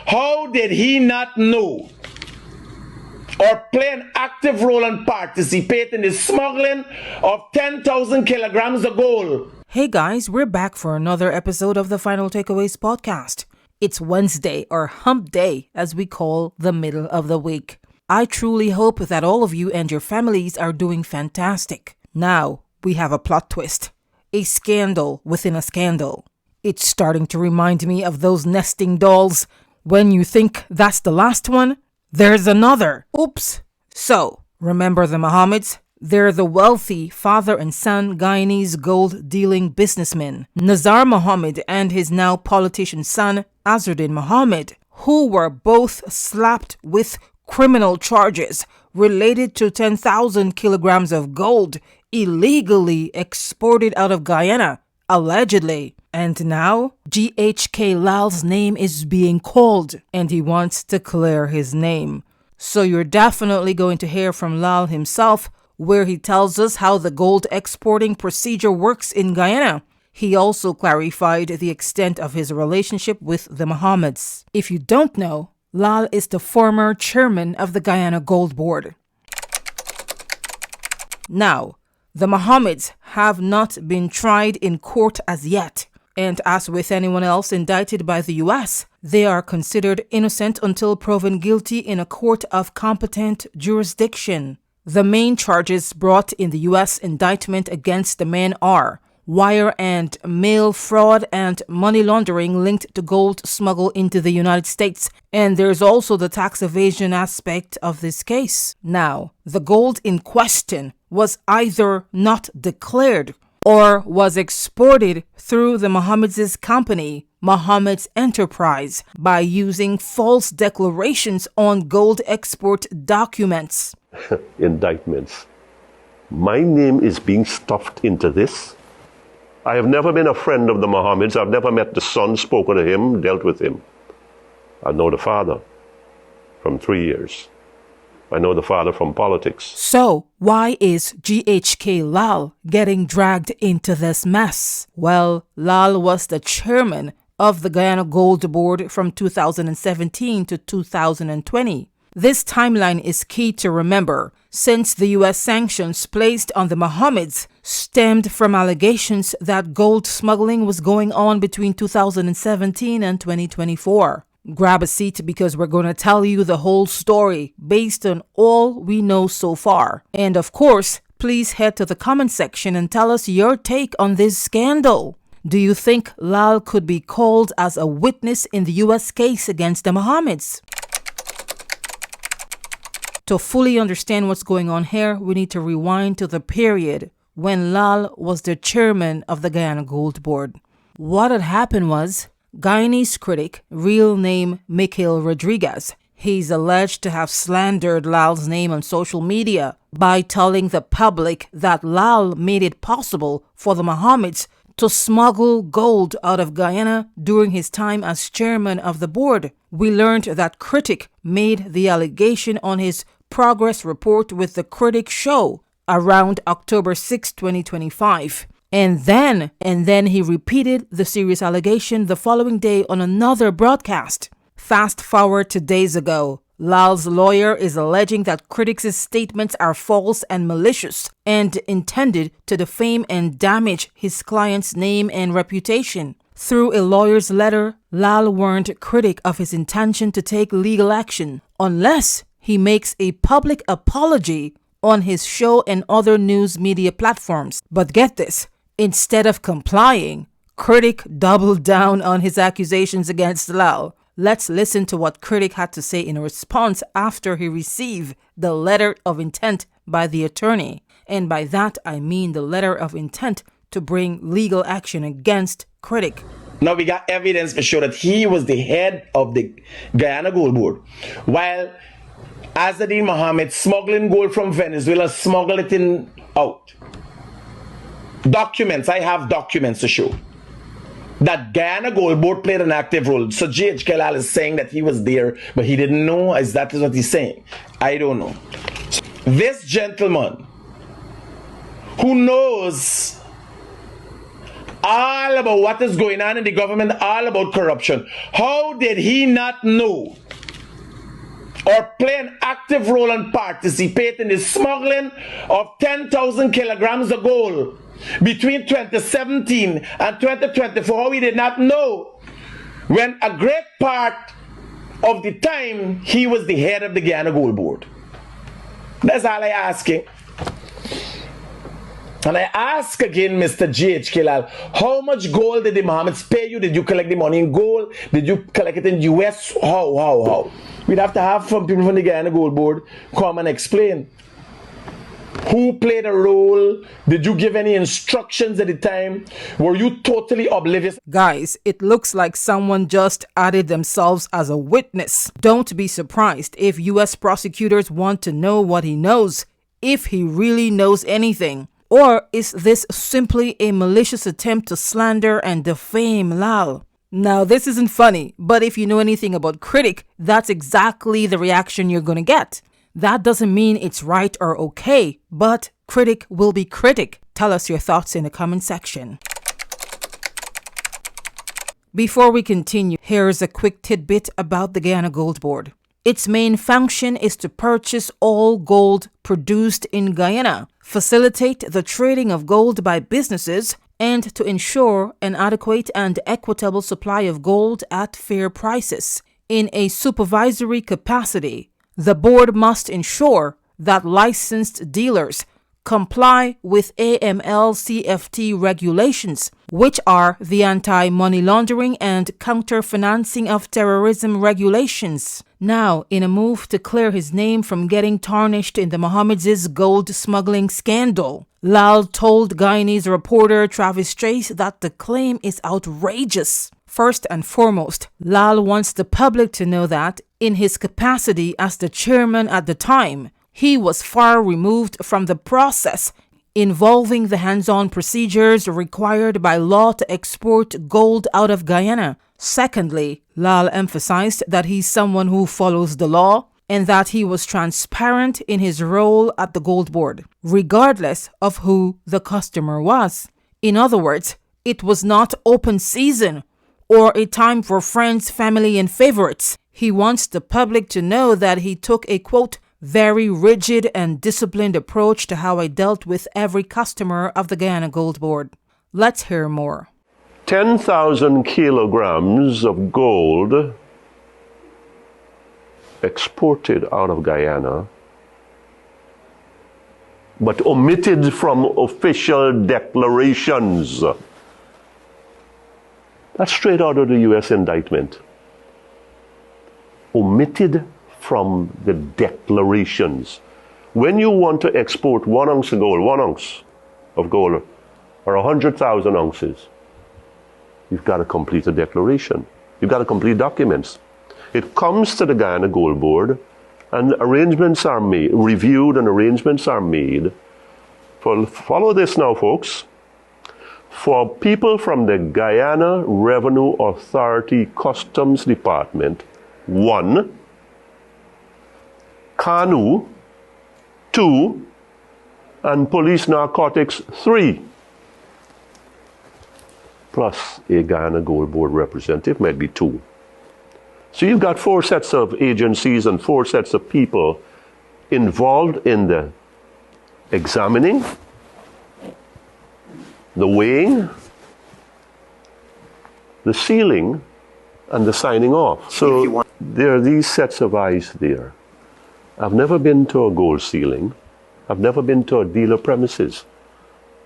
How did he not know or play an active role and participate in the smuggling of 10,000 kilograms of gold? Hey guys, we're back for another episode of the Final Takeaways podcast. It's Wednesday, or hump day, as we call the middle of the week. I truly hope that all of you and your families are doing fantastic. Now, we have a plot twist. A scandal within a scandal. It's starting to remind me of those nesting dolls. When you think that's the last one, there's another. Oops. So, remember the Mohameds? They're the wealthy father and son Guyanese gold dealing businessmen, Nazar Mohammed and his now politician son, Azruddin Mohamed, who were both slapped with criminal charges related to 10,000 kilograms of gold illegally exported out of Guyana, allegedly. And now, GHK Lall's name is being called, and he wants to clear his name. So you're definitely going to hear from Lall himself, where he tells us how the gold exporting procedure works in Guyana. He also clarified the extent of his relationship with the Mohameds. If you don't know, Lall is the former chairman of the Guyana Gold Board. Now, the Mohameds have not been tried in court as yet. And as with anyone else indicted by the US, they are considered innocent until proven guilty in a court of competent jurisdiction. The main charges brought in the US indictment against the men are wire and mail fraud and money laundering linked to gold smuggle into the United States. And there's also the tax evasion aspect of this case. Now, the gold in question was either not declared or was exported through the Mohameds' company, Mohamed's Enterprise, by using false declarations on gold export documents. Indictments. My name is being stuffed into this. I have never been a friend of the Mohameds. I've never met the son, spoken to him, dealt with him. I know the father from 3 years. I know the father from politics. So, why is GHK Lall getting dragged into this mess? Well, Lall was the chairman of the Guyana Gold Board from 2017 to 2020. This timeline is key to remember, since the US sanctions placed on the Mohameds stemmed from allegations that gold smuggling was going on between 2017 and 2024. Grab a seat because we're going to tell you the whole story based on all we know so far. And of course, please head to the comment section and tell us your take on this scandal. Do you think Lall could be called as a witness in the US case against the Mohameds? To fully understand what's going on here, we need to rewind to the period when Lall was the chairman of the Guyana Gold Board. What had happened was, Guyanese critic, real name Mikhail Rodriguez, he's alleged to have slandered Lall's name on social media by telling the public that Lall made it possible for the Mohameds to smuggle gold out of Guyana during his time as chairman of the board. We learned that critic made the allegation on his progress report with the Critic Show around October 6, 2025. And then he repeated the serious allegation the following day on another broadcast. Fast forward to days ago, Lall's lawyer is alleging that critics' statements are false and malicious and intended to defame and damage his client's name and reputation. Through a lawyer's letter, Lall warned critic of his intention to take legal action unless he makes a public apology on his show and other news media platforms. But get this, instead of complying, critic doubled down on his accusations against Lall. Let's listen to what critic had to say in response after he received the letter of intent by the attorney. And by that, I mean the letter of intent to bring legal action against critic. Now we got evidence to show that he was the head of the Guyana Gold Board, while Azruddin Mohamed smuggling gold from Venezuela, smuggled it in out. Documents, I have documents to show that Guyana Gold Board played an active role. So GHK Lall is saying that he was there, but he didn't know. Is that what he's saying? I don't know. So this gentleman who knows all about what is going on in the government, all about corruption. How did he not know or play an active role and participate in the smuggling of 10,000 kilograms of gold between 2017 and 2024? How he did not know when a great part of the time he was the head of the Guyana Gold Board? That's all I asking. And I ask again, Mr. GHK Lall, how much gold did the Mohameds pay you? Did you collect the money in gold? Did you collect it in US? How? We'd have to have some people from the Guyana Gold Board come and explain. Who played a role? Did you give any instructions at the time? Were you totally oblivious? Guys, it looks like someone just added themselves as a witness. Don't be surprised if US prosecutors want to know what he knows, if he really knows anything. Or is this simply a malicious attempt to slander and defame Lall? Now, this isn't funny, but if you know anything about critic, that's exactly the reaction you're gonna get. That doesn't mean it's right or okay, but critic will be critic. Tell us your thoughts in the comment section. Before we continue, here's a quick tidbit about the Guyana Gold Board. Its main function is to purchase all gold produced in Guyana, facilitate the trading of gold by businesses, and to ensure an adequate and equitable supply of gold at fair prices. In a supervisory capacity, the board must ensure that licensed dealers comply with AML-CFT regulations, which are the anti-money laundering and counter-financing of terrorism regulations. Now, in a move to clear his name from getting tarnished in the Mohameds' gold smuggling scandal, Lall told Guyanese reporter Travis Chase that the claim is outrageous. First and foremost, Lall wants the public to know that, in his capacity as the chairman at the time, he was far removed from the process involving the hands-on procedures required by law to export gold out of Guyana. Secondly, Lall emphasized that he's someone who follows the law and that he was transparent in his role at the Gold Board, regardless of who the customer was. In other words, it was not open season or a time for friends, family, and favorites. He wants the public to know that he took a, quote, very rigid and disciplined approach to how I dealt with every customer of the Guyana Gold Board. Let's hear more. 10,000 kilograms of gold exported out of Guyana, but omitted from official declarations. That's straight out of the US indictment. Omitted from the declarations. When you want to export 1 ounce of gold, 1 ounce of gold, or 100,000 ounces, you've got to complete a declaration. You've got to complete documents. It comes to the Guyana Gold Board, and arrangements are made, reviewed, and arrangements are made. Follow this now, folks. For people from the Guyana Revenue Authority Customs Department, 1, Canoe, 2, and Police Narcotics, 3. Plus a Guyana Gold Board representative, might be 2. So you've got 4 sets of agencies and 4 sets of people involved in the examining, the weighing, the sealing, and the signing off. So there are these sets of eyes there. I've never been to a gold sealing. I've never been to a dealer premises.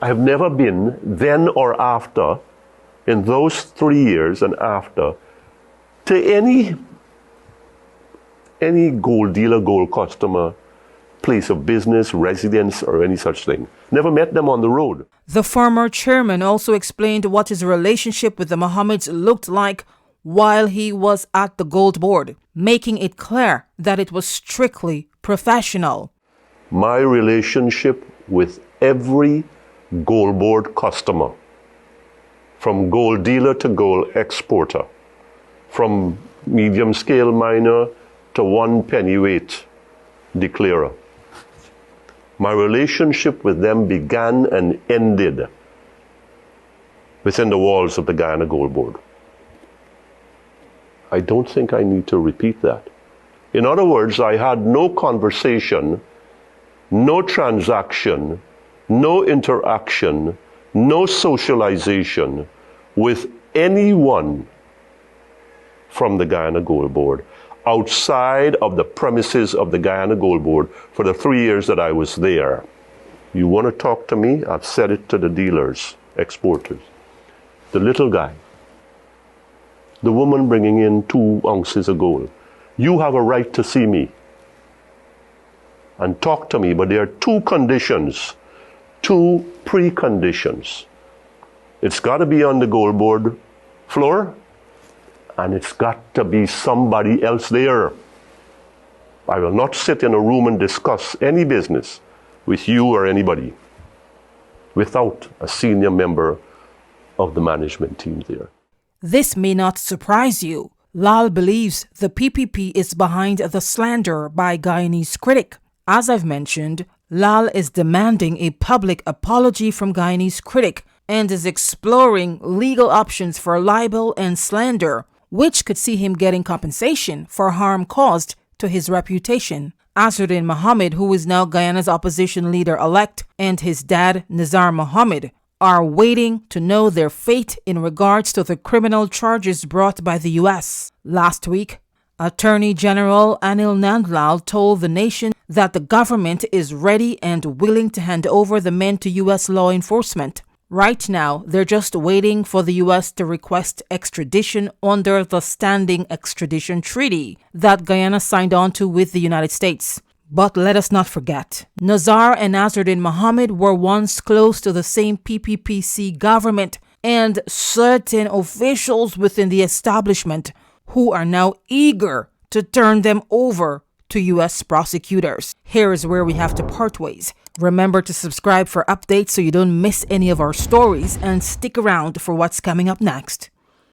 I have never been then or after, in those 3 years and after, to any gold dealer, gold customer, place of business, residence, or any such thing. Never met them on the road. The former chairman also explained what his relationship with the Mohameds looked like while he was at the Gold Board, making it clear that it was strictly professional. My relationship with every Gold Board customer, from gold dealer to gold exporter, from medium scale miner to 1 pennyweight declarer. My relationship with them began and ended within the walls of the Guyana Gold Board. I don't think I need to repeat that. In other words, I had no conversation, no transaction, no interaction, no socialization with anyone from the Guyana Gold Board outside of the premises of the Guyana Gold Board for the 3 years that I was there. You want to talk to me? I've said it to the dealers, exporters. The little guy, the woman bringing in 2 ounces of gold. You have a right to see me and talk to me, but there are 2 conditions, 2 preconditions. It's got to be on the Gold Board floor, and it's got to be somebody else there. I will not sit in a room and discuss any business with you or anybody without a senior member of the management team there. This may not surprise you. Lall believes the PPP is behind the slander by Guyanese critic. As I've mentioned, Lall is demanding a public apology from Guyanese critic and is exploring legal options for libel and slander, which could see him getting compensation for harm caused to his reputation. Azruddin Mohamed, who is now Guyana's opposition leader-elect, and his dad, Nazar Mohamed, are waiting to know their fate in regards to the criminal charges brought by the U.S. Last week, Attorney General Anil Nandlal told the nation that the government is ready and willing to hand over the men to U.S. law enforcement. Right now, they're just waiting for the U.S. to request extradition under the Standing Extradition Treaty that Guyana signed on to with the United States. But let us not forget, Nazar and Azruddin Mohamed were once close to the same PPPC government and certain officials within the establishment who are now eager to turn them over to U.S. prosecutors. Here is where we have to part ways. Remember to subscribe for updates so you don't miss any of our stories, and stick around for what's coming up next.